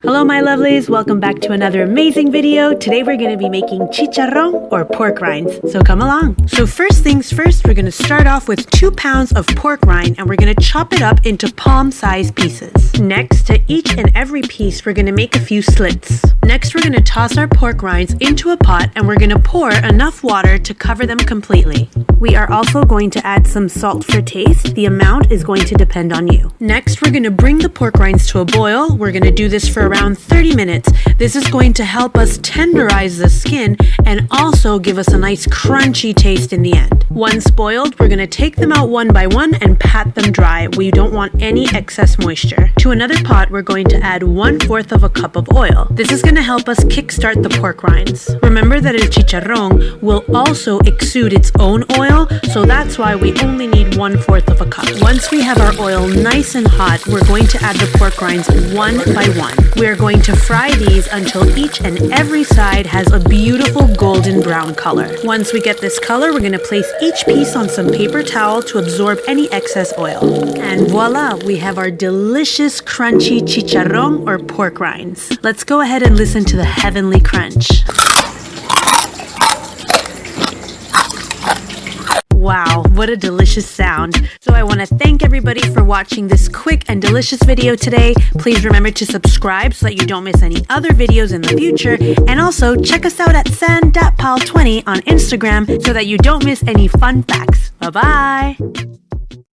Hello my lovelies, welcome back to another amazing video. Today we're going to be making chicharrón or pork rinds, so come along. So first things first, we're going to start off with 2 pounds of pork rind and we're going to chop it up into palm-sized pieces. Next, to each and every piece, we're going to make a few slits. Next, we're going to toss our pork rinds into a pot and we're going to pour enough water to cover them completely. We are also going to add some salt for taste. The amount is going to depend on you. Next, we're going to bring the pork rinds to a boil. We're going to do this for around 30 minutes. This is going to help us tenderize the skin and also give us a nice crunchy taste in the end. Once boiled, we're going to take them out one by one and pat them dry. We don't want any excess moisture. To another pot, we're going to add 1/4 of a cup of oil. This is going to help us kickstart the pork rinds. Remember that el chicharrón will also exude its own oil, so that's why we only need 1/4 of a cup. Once we have our oil nice and hot, we're going to add the pork rinds one by one. We are going to fry these until each and every side has a beautiful golden brown color. Once we get this color, we're going to place each piece on some paper towel to absorb any excess oil. And voila, we have our delicious crunchy chicharrón or pork rinds. Let's go ahead and listen to the heavenly crunch. Wow, what a delicious sound. So I want to thank everybody for watching this quick and delicious video today. Please remember to subscribe so that you don't miss any other videos in the future. And also check us out at san.pal20 on Instagram so that you don't miss any fun facts. Bye-bye.